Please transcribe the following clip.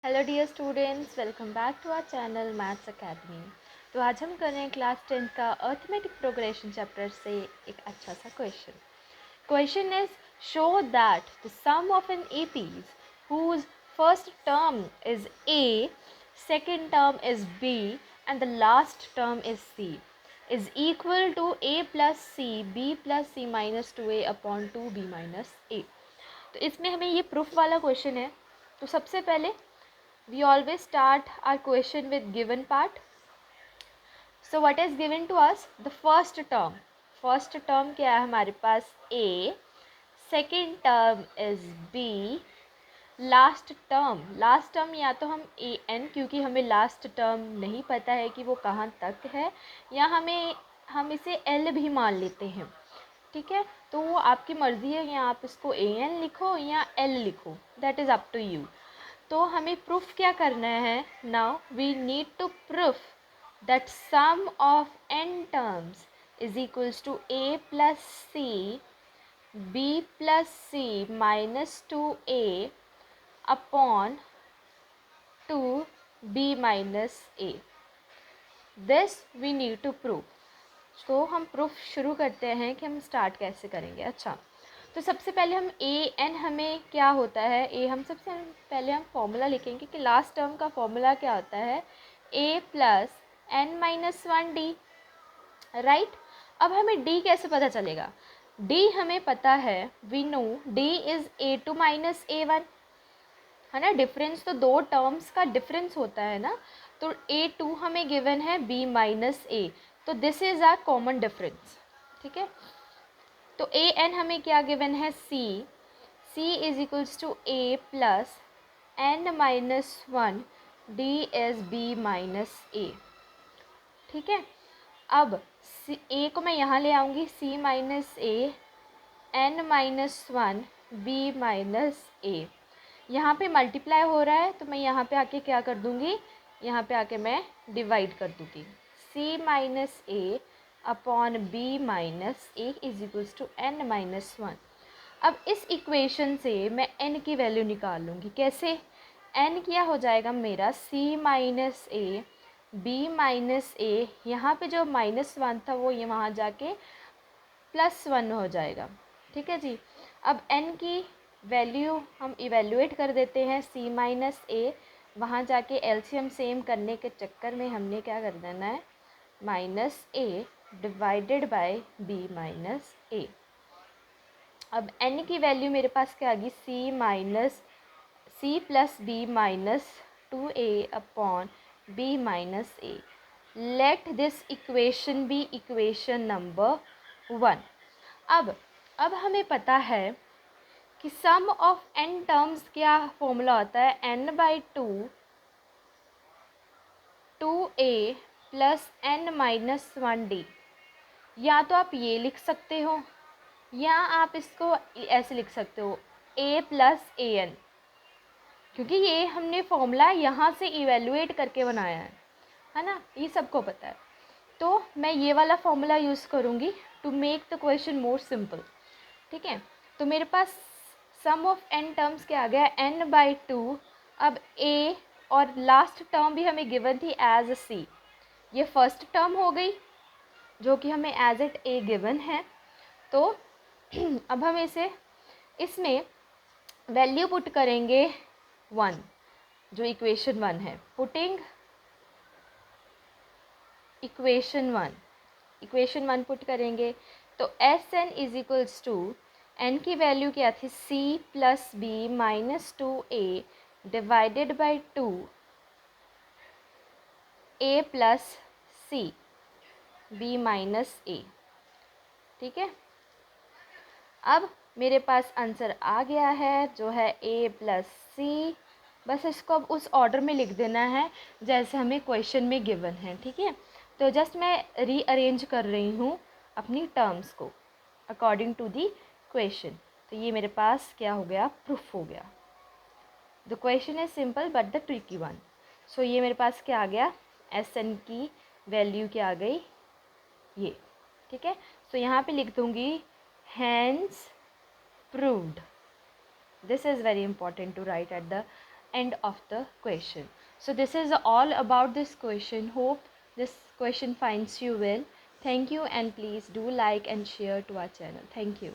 Hello dear students, welcome back to our channel maths academy. तो आज हम कर रहे हैं क्लास 10 का अर्थमेटिक प्रोग्रेशन चैप्टर से एक अच्छा सा question. Question is show that the sum of n APs whose first term is a, second term is b and the last term is c is equal to a plus c b plus c minus 2a upon 2b minus a। तो इसमें हमें ये proof वाला question है। तो सबसे पहले we always start our question with given part. So what is given to us? The first term. First term क्या है हमारे पास? A. Second term is B. Last term या तो हम ए एन, क्योंकि हमें लास्ट टर्म नहीं पता है कि वो कहाँ तक है, या हम इसे एल भी मान लेते हैं। ठीक है, तो वो आपकी मर्ज़ी है, या आप इसको ए एन लिखो या एल लिखो, that is up to you. तो हमें प्रूफ क्या करना है? Now we need to proof that sum of n terms is equals to a plus c b plus c minus 2a upon 2b minus a। This we need to prove. तो हम proof शुरू करते हैं कि हम start कैसे करेंगे। अच्छा, तो सबसे पहले हम ए एन, हमें क्या होता है ए, हम सबसे पहले हम फॉर्मूला लिखेंगे कि लास्ट टर्म का फॉर्मूला क्या होता है? A plus n minus 1d, right. अब हमें डी कैसे पता चलेगा? डी हमें पता है, we know d is a2 minus a1, है ना। डिफरेंस तो दो टर्म्स का डिफरेंस होता है ना। तो a2 हमें गिवन है b माइनस a, तो this is our common difference. ठीक है, तो ए एन हमें क्या गिवन है? C is equals to a plus n minus 1 d is b minus a. ठीक है, अब ए को मैं यहाँ ले आऊँगी, c minus a n minus 1 b minus a. यहाँ पे मल्टीप्लाई हो रहा है, तो मैं यहाँ पे आके क्या कर दूँगी? यहाँ पे आके मैं डिवाइड कर दूँगी। C minus a upon b minus a is equals to n minus 1। अब इस इक्वेशन से मैं n की वैल्यू निकाल लूँगी। कैसे? n क्या हो जाएगा मेरा? c minus a b minus a, यहाँ पे जो -1 था वो ये वहाँ जाके +1 हो जाएगा। ठीक है जी। अब n की वैल्यू हम इवेल्युएट कर देते हैं, c माइनस ए, वहाँ जाके एलसीएम सेम करने के चक्कर में हमने क्या कर देना है? Minus a divided by b minus a. अब n की वैल्यू मेरे पास क्या आ गई? C plus b minus 2a upon b minus a. Let this equation be equation number 1। अब हमें पता है कि सम ऑफ n टर्म्स क्या फॉर्मूला होता है? n by 2a plus n minus 1d। या तो आप ये लिख सकते हो, या आप इसको ऐसे लिख सकते हो, a प्लस ए एन, क्योंकि ये हमने फॉर्मूला यहाँ से इवेलुएट करके बनाया है ना, ये सबको पता है। तो मैं ये वाला फॉर्मूला यूज़ करूँगी to make the question more simple. ठीक है, तो मेरे पास सम ऑफ n टर्म्स क्या आ गया? n by 2। अब a और लास्ट टर्म भी हमें गिवन थी एज c, ये फर्स्ट टर्म हो गई जो कि हमें एज इट a गिवन है। तो अब हम इसमें वैल्यू पुट करेंगे 1, जो इक्वेशन 1 है। पुटिंग इक्वेशन 1 पुट करेंगे, तो S n is equals to, n की वैल्यू क्या थी? C plus b minus 2a divided by 2a plus c b minus a. ठीक है, अब मेरे पास आंसर आ गया है जो है a प्लस सी। बस इसको अब उस ऑर्डर में लिख देना है जैसे हमें क्वेश्चन में गिवन है। ठीक है, तो जस्ट मैं रीअरेंज कर रही हूँ अपनी टर्म्स को अकॉर्डिंग टू दी क्वेश्चन। तो ये मेरे पास क्या हो गया? प्रूफ हो गया। The question is simple but the tricky one. So ये मेरे पास क्या आ गया? एस एन की वैल्यू क्या आ गई? ये। ठीक है, सो यहाँ पे लिख दूँगी hence proved। this is very important to write at the end of the question. So this is all about this question. Hope this question finds you well. Thank you, and please do like and share to our channel. Thank you.